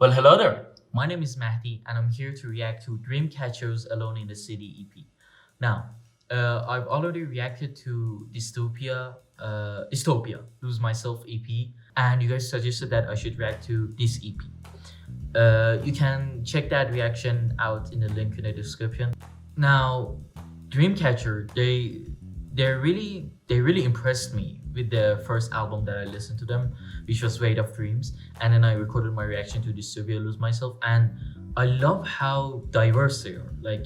Well, hello there. My name is Mahdi, and I'm here to react to Dreamcatcher's Alone in the City EP. Now, I've already reacted to Dystopia, Lose Myself EP, and you guys suggested that I should react to this EP. You can check that reaction out in the link in the description. Now, Dreamcatcher, they really impressed me with the first album that I listened to them, which was Weight of Dreams, and then I recorded my reaction to Dystopia Lose Myself, and I love how diverse they are. Like,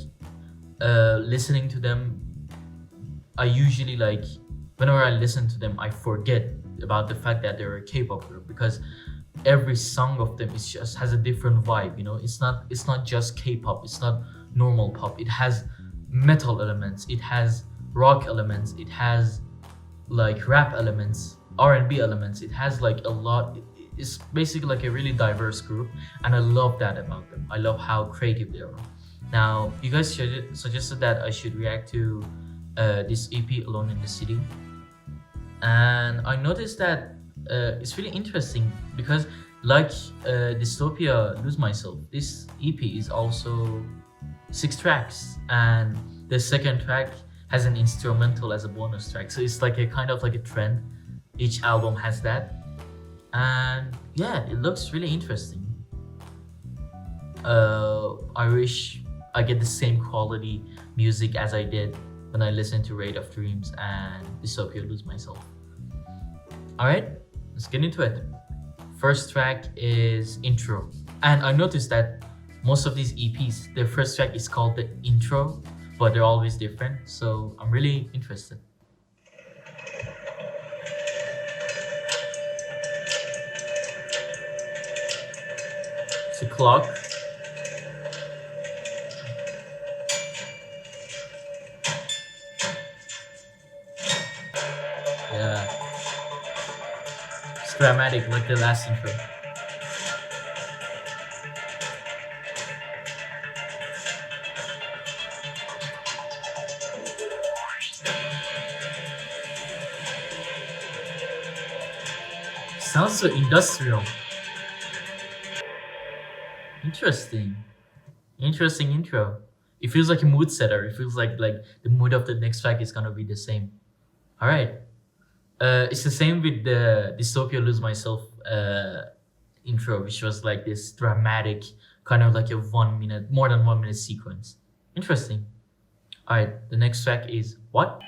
listening to them, I usually whenever I listen to them, I forget about the fact that they're a K-pop group because every song of them is just has a different vibe. It's not just K-pop. It's not normal pop. It has metal elements. It has rock elements. It has like rap elements, R&B elements. It has like a lot. It's basically like a really diverse group, and I love that about them. I love how creative they are. Now, you guys suggested that I should react to this EP, Alone in the City, and I noticed that it's really interesting because, like Dystopia Lose Myself, this EP is also 6 tracks, and the second track has an instrumental as a bonus track. So it's like a kind of like a trend. Each album has that, and yeah, it looks really interesting. I wish I get the same quality music as I did when I listened to Rate of Dreams and Dystopia Lose Myself. Alright, let's get into it. First track is Intro. And I noticed that most of these EPs, the first track is called the intro, but they're always different. So I'm really interested. It's a clock. Yeah. It's dramatic like the last intro. Sounds so industrial. Interesting. Interesting intro. It feels like a mood setter. It feels like the mood of the next track is gonna be the same. Alright. It's the same with the Dystopia Lose Myself intro, which was like this dramatic, kind of like a 1 minute, more than 1 minute sequence. Interesting. Alright, the next track is What?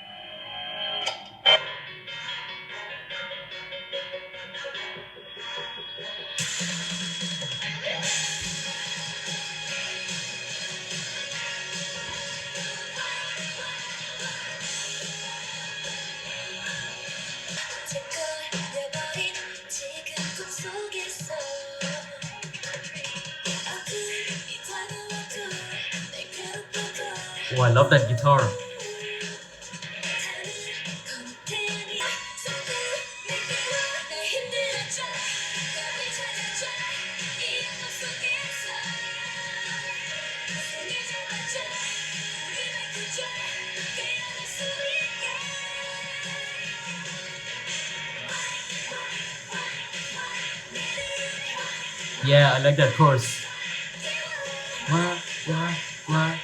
Oh, I love that guitar. Yeah, I like that chorus. Wah, wah, wah.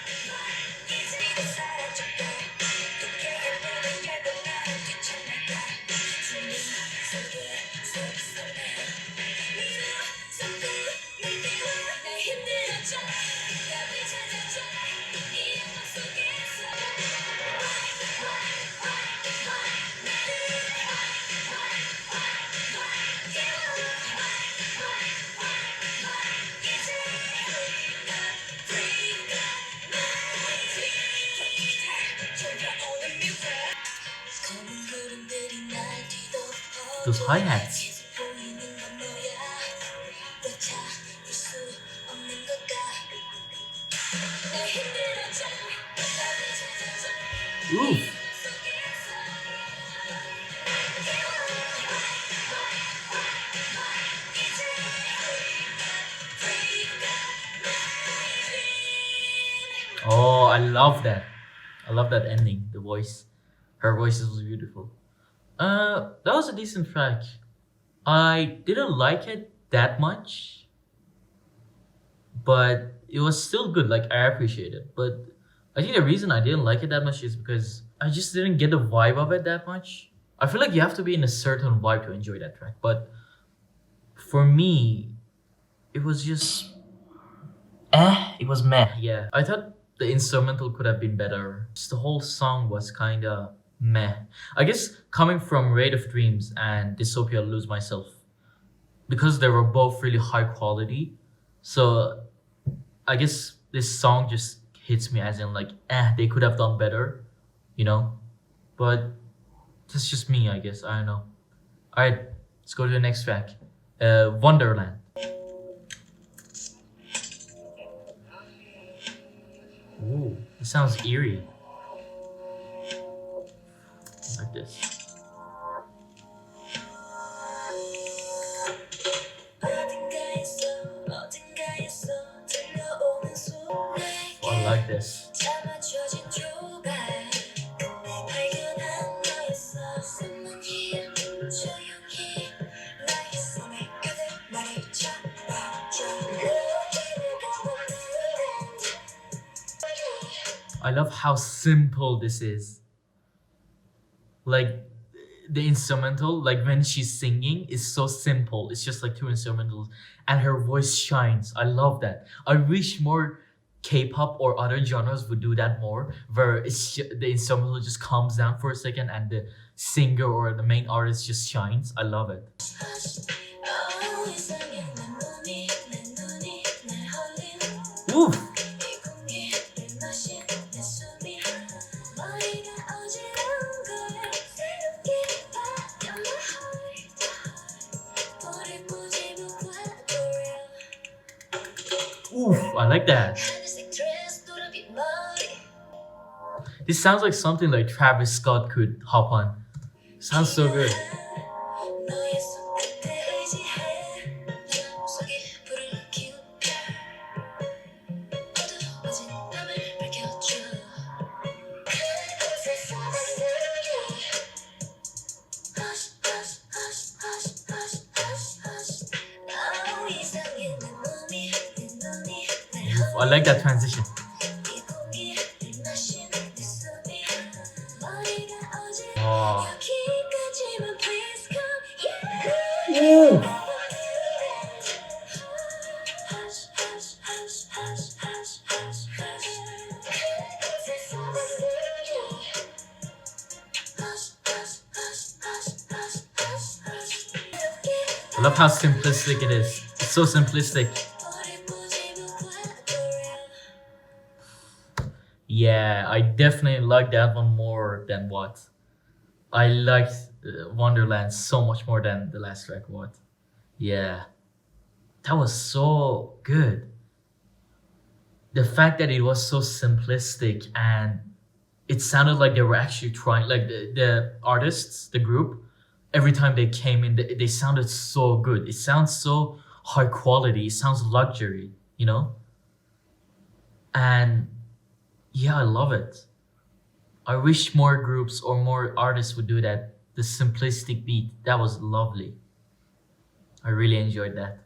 Those hi-hats. Ooh. Oh, I love that. I love that ending. The voice. Her voice was beautiful. That was a decent track. I didn't like it that much. but it was still good. Like I appreciate it, but I think the reason I didn't like it that much is because I just didn't get the vibe of it that much. I feel like you have to be in a certain vibe to enjoy that track, but for me, it was just it was meh. Yeah, I thought the instrumental could have been better. Just the whole song was kind of meh. I guess coming from Raid of Dreams and Dystopia Lose Myself, because they were both really high quality, so I guess this song just hits me as in like, they could have done better, you know? But that's just me, I guess. I don't know. Alright, let's go to the next track. Wonderland. Ooh, it sounds eerie. Like this. Oh, I like this. I love how simple this is. Like the instrumental, like when she's singing, is so simple. It's just like two instrumentals, and her voice shines. I love that. I wish more K-pop or other genres would do that more, where the instrumental just calms down for a second and the singer or the main artist just shines. I love it. Oof. Oof, I like that. This sounds like something like Travis Scott could hop on. Sounds so good. I like that transition. Oh. I love how simplistic it is. It's so simplistic. Yeah, I definitely like that one more than What. I liked Wonderland so much more than the last track, What. Yeah, that was so good. The fact that it was so simplistic and it sounded like they were actually trying, like the artists, the group, every time they came in, they sounded so good. It sounds so high quality. It sounds luxury, you know? And yeah, I love it. I wish more groups or more artists would do that. The simplistic beat, that was lovely. I really enjoyed that.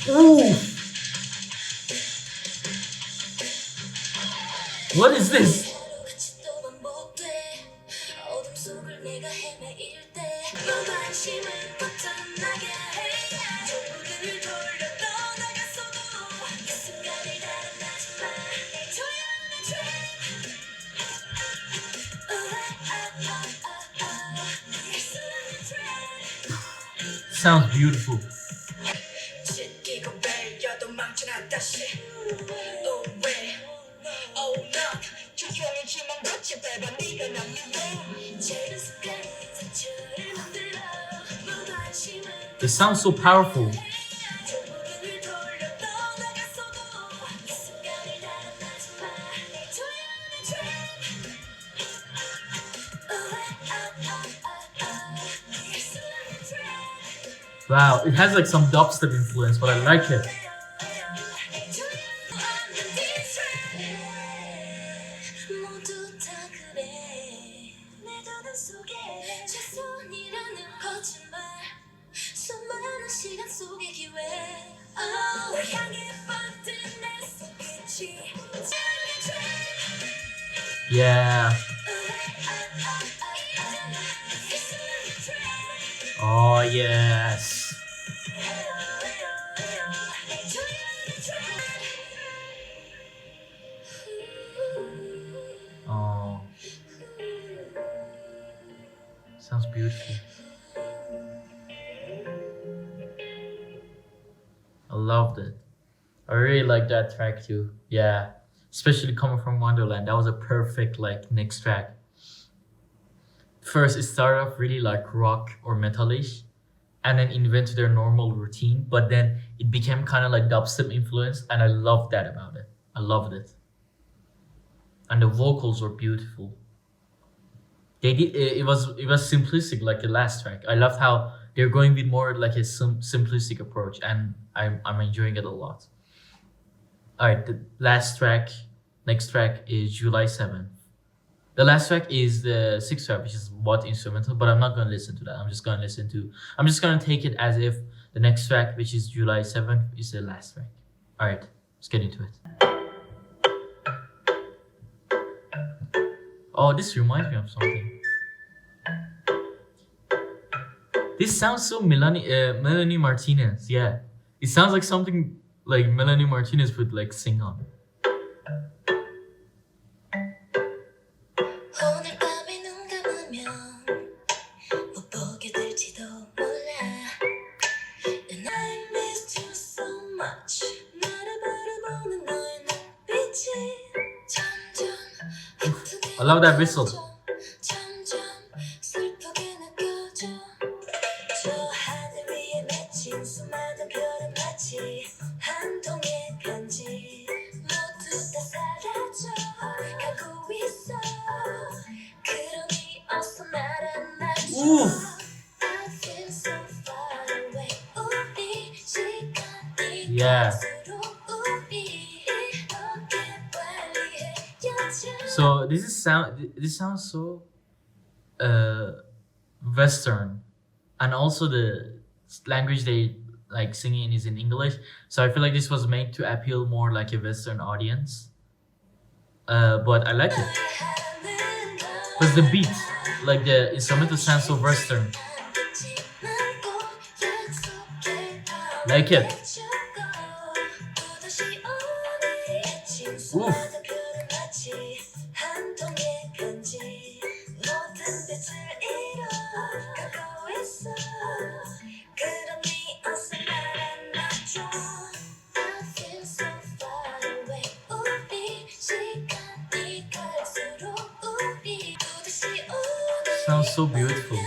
Ooh. What is this? Sounds beautiful. It sounds so powerful. Wow, it has like some dubstep influence, but I like it. Yeah. Oh yes. Oh, sounds beautiful. I loved it. I really like that track too. Yeah, especially coming from Wonderland, that was a perfect like next track. First, it started off really like rock or metalish, and then it went to their normal routine. But then it became kind of like dubstep influence, and I loved that about it. I loved it, and the vocals were beautiful. They did it was simplistic like the last track. I loved how they're going with more like a simplistic approach, and I'm enjoying it a lot. All right, the last track, next track is July 7th. The last track is the sixth track, which is what instrumental, but I'm not gonna listen to that. I'm just gonna take it as if the next track, which is July 7th, is the last track. All right, let's get into it. Oh, this reminds me of something. This sounds so Melanie Martinez. Yeah, it sounds like something like Melanie Martinez would like sing on. I love that whistle. Ooh. Yeah. So this sounds so Western, and also the language they like singing is in English. So I feel like this was made to appeal more like a Western audience. But I like it because the beat, like the instrumental, sounds so Western. Like it. Oof. Sounds so beautiful.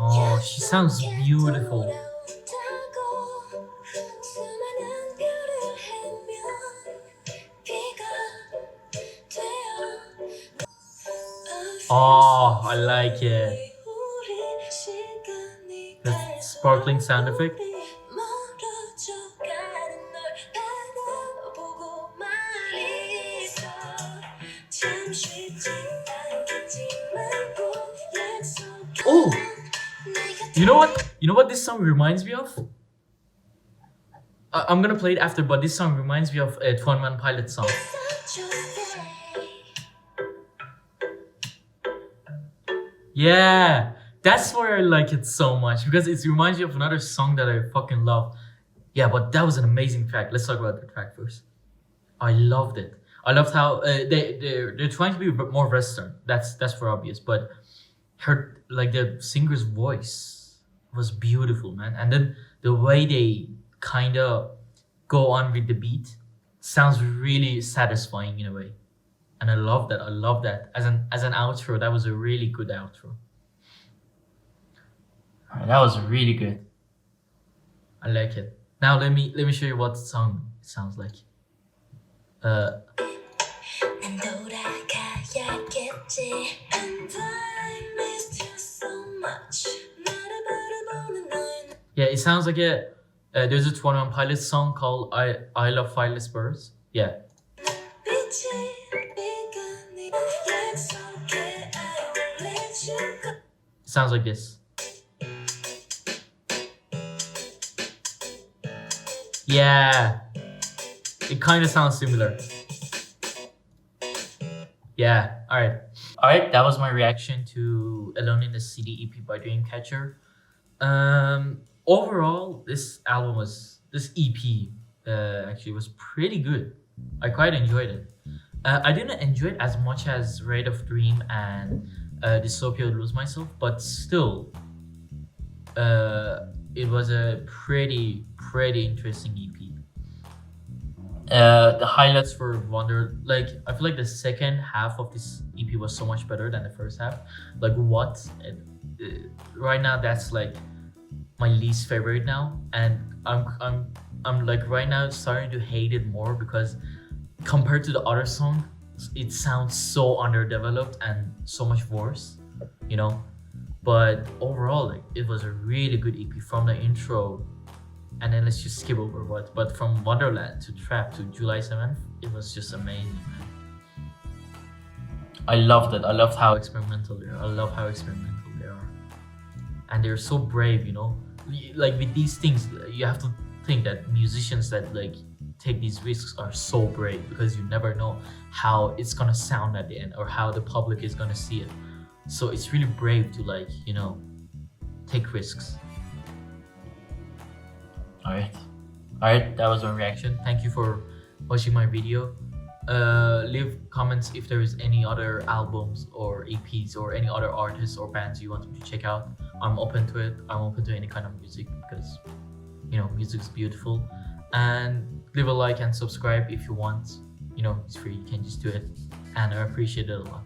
Oh, she sounds beautiful. Oh, I like it. The sparkling sound effect. Oh, you know what? You know what this song reminds me of? I'm gonna play it after, but this song reminds me of a 21 Pilot song. Yeah, that's why I like it so much, because it reminds me of another song that I fucking love. Yeah, but that was an amazing track. Let's talk about the track first. I loved it. I loved how they're trying to be more Western. That's for obvious, but her like the singer's voice was beautiful, man. And then the way they kind of go on with the beat sounds really satisfying in a way, and I love that. I love that as an outro. That was a really good outro. That was really good. I like it. Now let me show you what song it sounds like. Yeah, it sounds like a there's a 21 Pilots song called I Love Fireless Birds. Yeah. sounds like this. Yeah, it kind of sounds similar. Yeah, alright. Alright, that was my reaction to Alone in the City EP by Dreamcatcher. Overall, this EP actually was pretty good. I quite enjoyed it. I didn't enjoy it as much as Rate of Dream and Dystopia Lose Myself, but still, it was a pretty interesting EP. The highlights for I feel like the second half of this EP was so much better than the first half. Like what? Right now, that's like my least favorite now, and I'm like right now starting to hate it more because compared to the other song, it sounds so underdeveloped and so much worse, you know. But overall, like it was a really good EP from the intro, and then let's just skip over what. But from Wonderland to Trap to July 7th, it was just amazing, man. I loved it. I loved how experimental they are. I love how experimental they are, and they're so brave, you know. Like with these things, you have to think that musicians that like take these risks are so brave because you never know how it's gonna sound at the end or how the public is gonna see it. So it's really brave to like, you know, take risks. Alright. Alright, that was my reaction. Thank you for watching my video. Leave comments if there is any other albums or EPs or any other artists or bands you want me to check out. I'm open to it. I'm open to any kind of music because, you know, music is beautiful. And leave a like and subscribe if you want. You know, it's free. You can just do it. And I appreciate it a lot.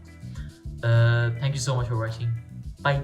Thank you so much for watching. Bye.